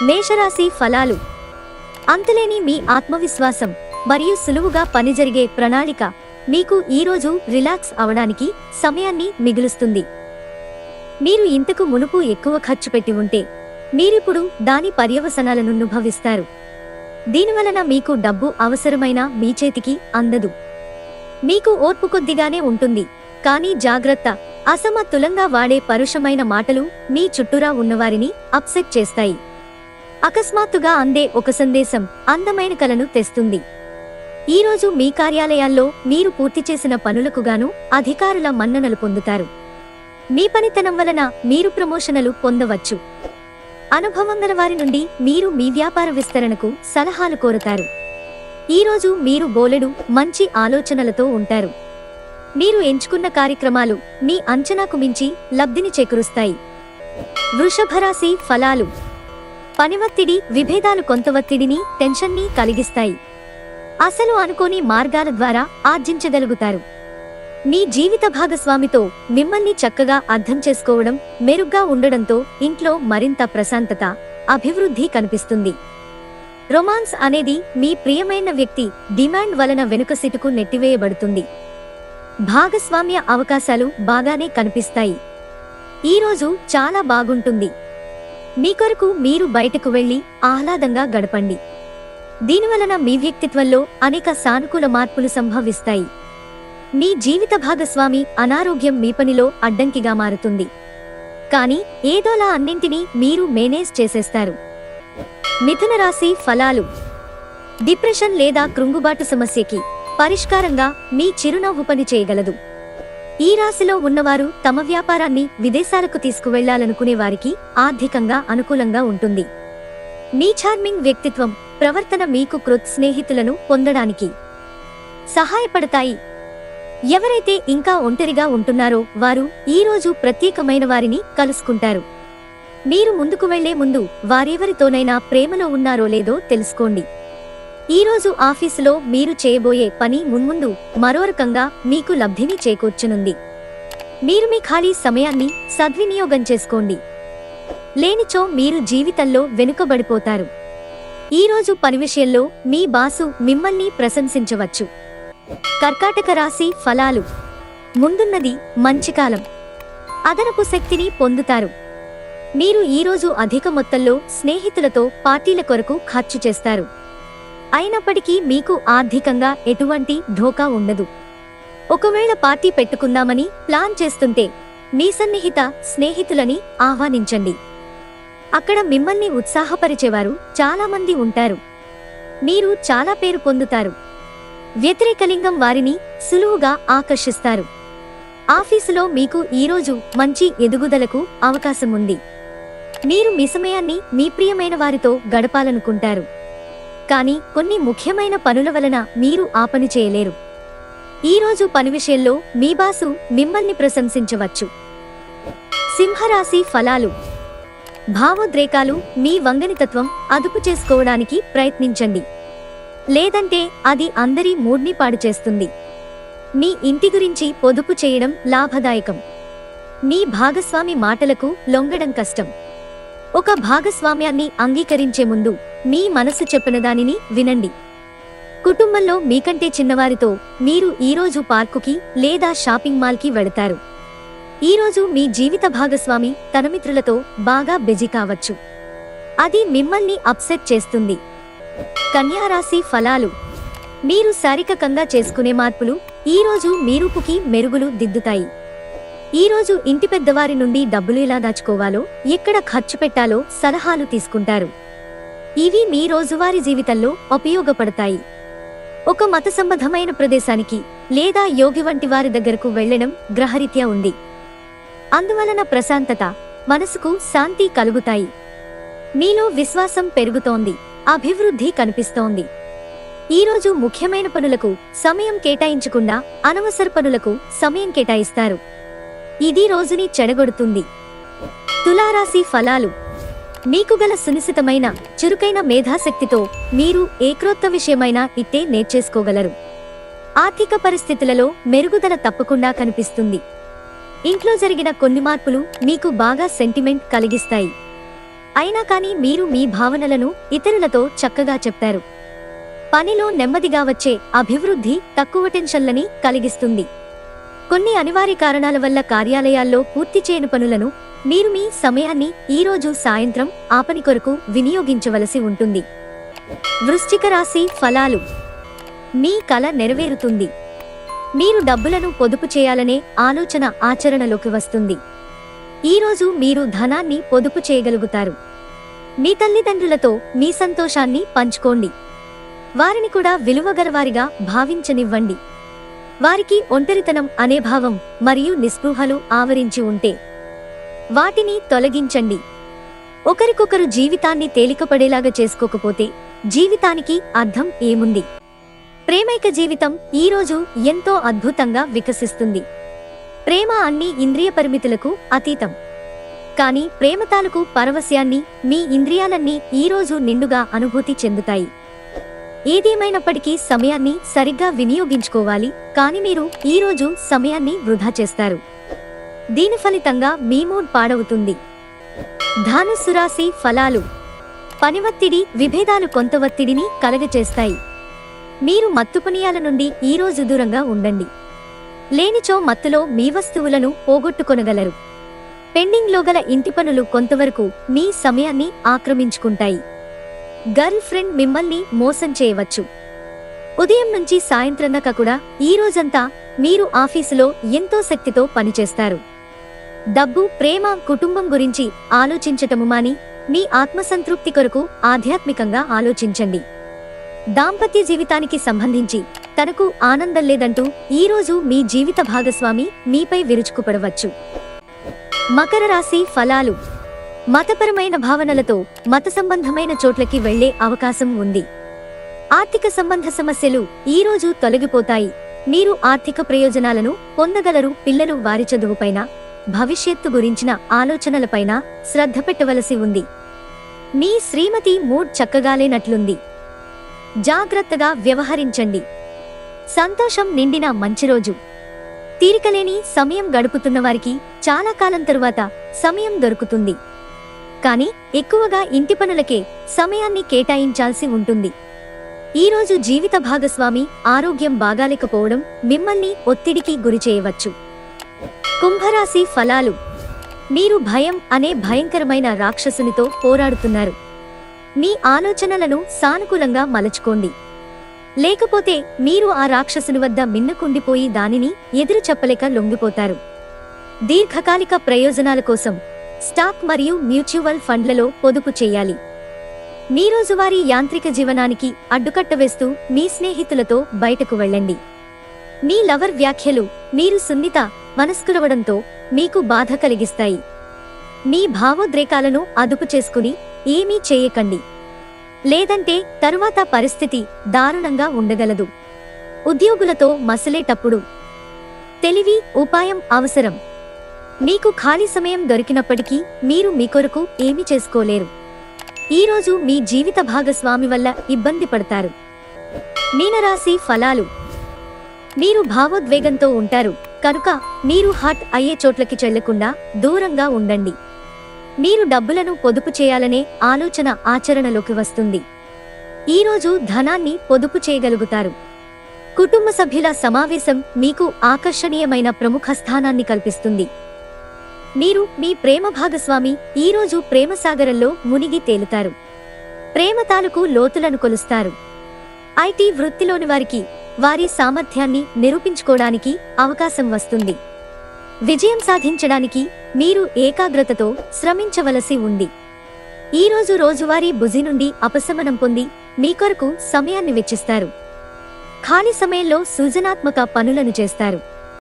మేషరాశి ఫలాలు. అంతులేని మీ ఆత్మవిశ్వాసం మరియు సులువుగా పని జరిగే ప్రణాళిక మీకు ఈరోజు రిలాక్స్ అవడానికి సమయాన్ని మిగులుస్తుంది. మీరు ఇంతకు మునుపు ఎక్కువ ఖర్చు పెట్టి ఉంటే మీరిప్పుడు దాని పర్యవసనాలను అనుభవిస్తారు. దీనివలన మీకు డబ్బు అవసరమైన మీ చేతికి అందదు. మీకు ఓర్పు కొద్దిగానే ఉంటుంది, కానీ జాగ్రత్త, అసమతులంగా వాడే పరుషమైన మాటలు మీ చుట్టూరా ఉన్నవారిని అప్సెట్ చేస్తాయి. అకస్మాత్తుగా అందే ఒక సందేశం అందమైన కలను తెస్తుంది. ఈరోజు మీ కార్యాలయాల్లో మీరు పూర్తి చేసిన పనులకు గాను అధికారుల మన్ననలు పొందుతారు. మీ పనితనం వలన మీరు ప్రమోషన్లు పొందవచ్చు. అనుభవం గల వారి నుండి మీరు మీ వ్యాపార విస్తరణకు సలహాలు కోరతారు. ఈరోజు మీరు బోలెడు మంచి ఆలోచనలతో ఉంటారు. మీరు ఎంచుకున్న కార్యక్రమాలు మీ అంచనాకు మించి లబ్ధిని చేకూరుస్తాయి. వృషభరాశి ఫలాలు. పనివత్తిడి, విభేదాలు కొంత ఒత్తిడిని, టెన్షన్ని కలిగిస్తాయి. అసలు అనుకోని మార్గాల ద్వారా ఆర్జించగలుగుతారు. మీ జీవిత భాగస్వామితో మిమ్మల్ని చక్కగా అర్థం చేసుకోవడం, మెరుగ్గా ఉండడంతో ఇంట్లో మరింత ప్రశాంతత, అభివృద్ధి కనిపిస్తుంది. రొమాన్స్ అనేది మీ ప్రియమైన వ్యక్తి డిమాండ్ వలన వెనుక సిటుకు నెట్టివేయబడుతుంది. భాగస్వామ్య అవకాశాలు బాగానే కనిపిస్తాయి. ఈరోజు చాలా బాగుంటుంది. మీ కొరకు మీరు బయటకు వెళ్లి ఆహ్లాదంగా గడపండి. దీనివలన మీ వ్యక్తిత్వంలో అనేక సానుకూల మార్పులు సంభవిస్తాయి. మీ జీవిత భాగస్వామి అనారోగ్యం మీ పనిలో అడ్డంకిగా మారుతుంది, కానీ ఏదోలా అన్నింటినీ మీరు మేనేజ్ చేసేస్తారు. మిథున రాశి ఫలాలు. డిప్రెషన్ లేదా కృంగుబాటు సమస్యకి పరిష్కారంగా మీ చిరునవ్వు పని చేయగలదు. ఈ రాశిలో ఉన్నవారు తమ వ్యాపారాన్ని విదేశాలకు తీసుకువెళ్లాలనుకునే వారికి ఆర్థికంగా అనుకూలంగా ఉంటుంది. మీ చార్మింగ్ వ్యక్తిత్వం, ప్రవర్తన మీకు క్రొత్త స్నేహితులను పొందడానికి సహాయపడతాయి. ఎవరైతే ఇంకా ఒంటరిగా ఉంటున్నారో వారు ఈరోజు ప్రత్యేకమైన వారిని కలుసుకుంటారు. మీరు ముందుకు వెళ్లే ముందు వారెవరితోనైనా ప్రేమలో ఉన్నారో లేదో తెలుసుకోండి. ఈరోజు ఆఫీసులో మీరు చేయబోయే పని మున్ముందు మరో రకంగా మీకు లబ్ధిని చేకూర్చనుంది. మీరు మీ ఖాళీ సమయాన్ని సద్వినియోగం చేసుకోండి, లేనిచో మీరు జీవితంలో వెనుకబడిపోతారు. ఈరోజు పని విషయంలో మీ బాసు మిమ్మల్ని ప్రశంసించవచ్చు. కర్కాటక రాశి ఫలాలు. ముందున్నది మంచి కాలం. అదనపు శక్తిని పొందుతారు. మీరు ఈరోజు అధిక మొత్తంలో స్నేహితులతో పార్టీల కొరకు ఖర్చు చేస్తారు. అయినప్పటికీ మీకు ఆర్థికంగా ఎటువంటి ఢోకా ఉండదు. ఒకవేళ పార్టీ పెట్టుకుందామని ప్లాన్ చేస్తుంటే మీ సన్నిహిత స్నేహితులని ఆహ్వానించండి. అక్కడ మిమ్మల్ని ఉత్సాహపరిచేవారు చాలామంది ఉంటారు. మీరు చాలా పేరు పొందుతారు. వ్యతిరేకలింగం వారిని సులువుగా ఆకర్షిస్తారు. ఆఫీసులో మీకు ఈరోజు మంచి ఎదుగుదలకు అవకాశం ఉంది. మీరు మీ సమయాన్ని మీ ప్రియమైన వారితో గడపాలనుకుంటారు, కానీ కొన్ని ముఖ్యమైన పనుల వలన మీరు ఆ పని చేయలేరు. ఈరోజు పని విషయంలో మీ బాసు మిమ్మల్ని ప్రశంసించవచ్చు. సింహరాశి ఫలాలు. భావోద్రేకాలు, మీ వంగనితత్వం అదుపు చేసుకోవడానికి ప్రయత్నించండి, లేదంటే అది అందరి మూడ్ని పాడు చేస్తుంది. మీ ఇంటి గురించి పొదుపు చేయడం లాభదాయకం. మీ భాగస్వామి మాటలకు లొంగడం కష్టం. ఒక భాగస్వామ్యాన్ని అంగీకరించే ముందు మీ మనసు చెప్పిన దానిని వినండి. కుటుంబంలో మీకంటే చిన్నవారితో మీరు ఈరోజు పార్కుకి లేదా షాపింగ్ మాల్కి వెళతారు. ఈరోజు మీ జీవిత భాగస్వామి తన మిత్రులతో బాగా బిజీ కావచ్చు. అది మిమ్మల్ని అప్సెట్ చేస్తుంది. కన్యారాశి ఫలాలు. మీరు శారీరకంగా చేసుకునే మార్పులు ఈరోజు మీ రూపుకి మెరుగులు దిద్దుతాయి. ఈరోజు ఇంటి పెద్దవారి నుండి డబ్బులు ఎలా దాచుకోవాలో, ఎక్కడ ఖర్చు పెట్టాలో సలహాలు తీసుకుంటారు. ఇవి మీ రోజువారీ జీవితంలో ఉపయోగపడతాయి. ఒక మత సంబంధమైన ప్రదేశానికి లేదా యోగి వంటి వారి దగ్గరకు వెళ్లడం గ్రహరీత్యా ఉంది. అందువలన ప్రశాంతత, మనసుకు శాంతి కలుగుతాయి. మీలో విశ్వాసం పెరుగుతోంది, అభివృద్ధి కనిపిస్తోంది. ఈరోజు ముఖ్యమైన పనులకు సమయం కేటాయించకుండా అనవసర పనులకు సమయం కేటాయిస్తారు. ఇది రోజుని చెడగొడుతుంది. తులారాశి ఫలాలు. మీకు గల సునిశితమైన, చురుకైన మేధాశక్తితో మీరు ఏ క్రొత్త విషయమైనా ఇట్టే నేర్చేసుకోగలరు. ఆర్థిక పరిస్థితులలో మెరుగుదల తప్పకుండా కనిపిస్తుంది. ఇంట్లో జరిగిన కొన్ని మార్పులు మీకు బాగా సెంటిమెంట్ కలిగిస్తాయి. అయినా కానీ మీరు మీ భావనలను ఇతరులతో చక్కగా చెప్తారు. పనిలో నెమ్మదిగా వచ్చే అభివృద్ధి తక్కువ టెన్షన్లని కలిగిస్తుంది. కొన్ని అనివార్య కారణాల వల్ల కార్యాలయాల్లో పూర్తి చేయని పనులను మీరు మీ సమయాన్ని ఈరోజు సాయంత్రం ఆ పని కొరకు వినియోగించవలసి ఉంటుంది. వృశ్చిక రాశి ఫలాలు. మీ కల నెరవేరుతుంది. మీరు డబ్బులను పొదుపు చేయాలనే ఆలోచన ఆచరణలోకి వస్తుంది. ఈరోజు మీరు ధనాన్ని పొదుపు చేయగలుగుతారు. మీ తల్లిదండ్రులతో మీ సంతోషాన్ని పంచుకోండి. వారిని కూడా విలువగలవారిగా భావించనివ్వండి. వారికి ఒంటరితనం అనే భావం మరియు నిస్పృహలు ఆవరించి ఉంటే వాటిని తొలగించండి. ఒకరికొకరు జీవితాన్ని తేలికపడేలాగా చేసుకోకపోతే జీవితానికి అర్థం ఏముంది? ప్రేమైక జీవితం ఈరోజు ఎంతో అద్భుతంగా వికసిస్తుంది. ప్రేమ అన్ని ఇంద్రియ పరిమితులకు అతీతం. కానీ ప్రేమ తాలూకు పరవశ్యాన్ని మీ ఇంద్రియాలన్నీ ఈరోజు నిండుగా అనుభూతి చెందుతాయి. ఏదేమైనప్పటికీ సమయాన్ని సరిగ్గా వినియోగించుకోవాలి. కానీ మీరు ఈరోజు సమయాన్ని వృధా చేస్తారు. దీని ఫలితంగా మీ మూడ్ పాడవుతుంది. ధనుస్సు రాశి ఫలాలు. పని ఒత్తిడి, విభేదాలు కొంత ఒత్తిడిని కలగచేస్తాయి. మీరు మత్తుపనీయాల నుండి ఈరోజు దూరంగా ఉండండి. లేనిచో మత్తులో మీ వస్తువులను పోగొట్టుకొనగలరు. పెండింగ్లో గల ఇంటి పనులు కొంతవరకు మీ సమయాన్ని ఆక్రమించుకుంటాయి. గర్ల్ ఫ్రెండ్ మిమ్మల్ని మోసం చేయవచ్చు. ఉదయం నుంచి సాయంత్రం దాకా కూడా ఈ రోజంతా మీరు ఆఫీసులో ఎంతో శక్తితో పనిచేస్తారు. డబ్బు, ప్రేమ, కుటుంబం గురించి ఆలోచించటము మాని మీ ఆత్మసంతృప్తి కొరకు ఆధ్యాత్మికంగా ఆలోచించండి. దాంపత్య జీవితానికి సంబంధించి తనకు ఆనందం లేదంటూ ఈరోజు మీ జీవిత భాగస్వామి మీపై విరుచుకుపడవచ్చు. మకర రాశి ఫలాలు. మతపరమైన భావనలతో మత సంబంధమైన చోట్లకి వెళ్లే అవకాశం ఉంది. ఆర్థిక సంబంధ సమస్యలు ఈరోజు తొలగిపోతాయి. మీరు ఆర్థిక ప్రయోజనాలను పొందగలరు. పిల్లలు వారి చదువుపైన, భవిష్యత్తు గురించిన ఆలోచనలపైన శ్రద్ధ పెట్టవలసి ఉంది. మీ శ్రీమతి మూడ్ చక్కగాలేనట్లుంది. జాగ్రత్తగా వ్యవహరించండి. సంతోషం నిండిన మంచి రోజు. తీరికలేని సమయం గడుపుతున్న వారికి చాలా కాలం తరువాత సమయం దొరుకుతుంది. కానీ ఎక్కువగా ఇంటి పనులకే సమయాన్ని కేటాయించాల్సి ఉంటుంది. ఈరోజు జీవిత భాగస్వామి ఆరోగ్యం బాగాలేకపోవడం మిమ్మల్ని ఒత్తిడికి గురిచేయవచ్చు. కుంభరాశి ఫలాలు. మీరు భయం అనే భయంకరమైన రాక్షసునితో పోరాడుతున్నారు. మీ ఆలోచనలను సానుకూలంగా మలచుకోండి. లేకపోతే మీరు ఆ రాక్షసుని వద్ద మిన్నకుండిపోయి దానిని ఎదురు చెప్పలేక లొంగిపోతారు. దీర్ఘకాలిక ప్రయోజనాల కోసం స్టాక్ మరియు మ్యూచువల్ ఫండ్లలో పొదుపు చేయాలి. మీ రోజువారీ యాంత్రిక జీవనానికి అడ్డుకట్ట వేస్తూ మీ స్నేహితులతో బయటకు వెళ్ళండి. మీ లవర్ వ్యాఖ్యలు మీరు సున్నిత మనస్కురవడంతో మీకు బాధ కలిగిస్తాయి. మీ భావోద్రేకాలను అదుపు చేసుకుని ఏమీ చేయకండి. లేదంటే తరువాత పరిస్థితి దారుణంగా ఉండగలదు. ఉద్యోగులతో మసలేటప్పుడు తెలివి, ఉపాయం అవసరం. మీకు ఖాళీ సమయం దొరికినప్పటికీ మీరు మీ కొరకు ఏమీ చేసుకోలేరు. ఈరోజు మీ జీవిత భాగస్వామి వల్ల ఇబ్బంది పడతారు. మీనరాశి ఫలాలు. మీరు భావోద్వేగంతో ఉంటారు కనుక మీరు హర్ట్ అయ్యే చోట్లకి చెళ్లకుండా దూరంగా ఉండండి. మీరు డబ్బులను పొదుపు చేయాలనే ఆలోచన ఆచరణలోకి వస్తుంది. ఈరోజు ధనాన్ని పొదుపు చేయగలుగుతారు. కుటుంబ సభ్యుల సమావేశం మీకు ఆకర్షణీయమైన ప్రముఖ స్థానాన్ని కల్పిస్తుంది. మీరు మీ ప్రేమ భాగస్వామి ఈరోజు ప్రేమసాగరంలో మునిగి తేలుతారు. ప్రేమ తాలూకు లోతులను కొలుస్తారు. ఐటీ వృత్తిలోని వారికి వారి సామర్థ్యాన్ని నిరూపించుకోవడానికి అవకాశం వస్తుంది. విజయం సాధించడానికి మీరు ఏకాగ్రతతో శ్రమించవలసి ఉంది. ఈరోజు రోజువారీ బుజి నుండి ఉపశమనం పొంది మీ కొరకు సమయాన్ని వెచ్చిస్తారు. ఖాళీ సమయంలో సృజనాత్మక పనులను చేస్తారు.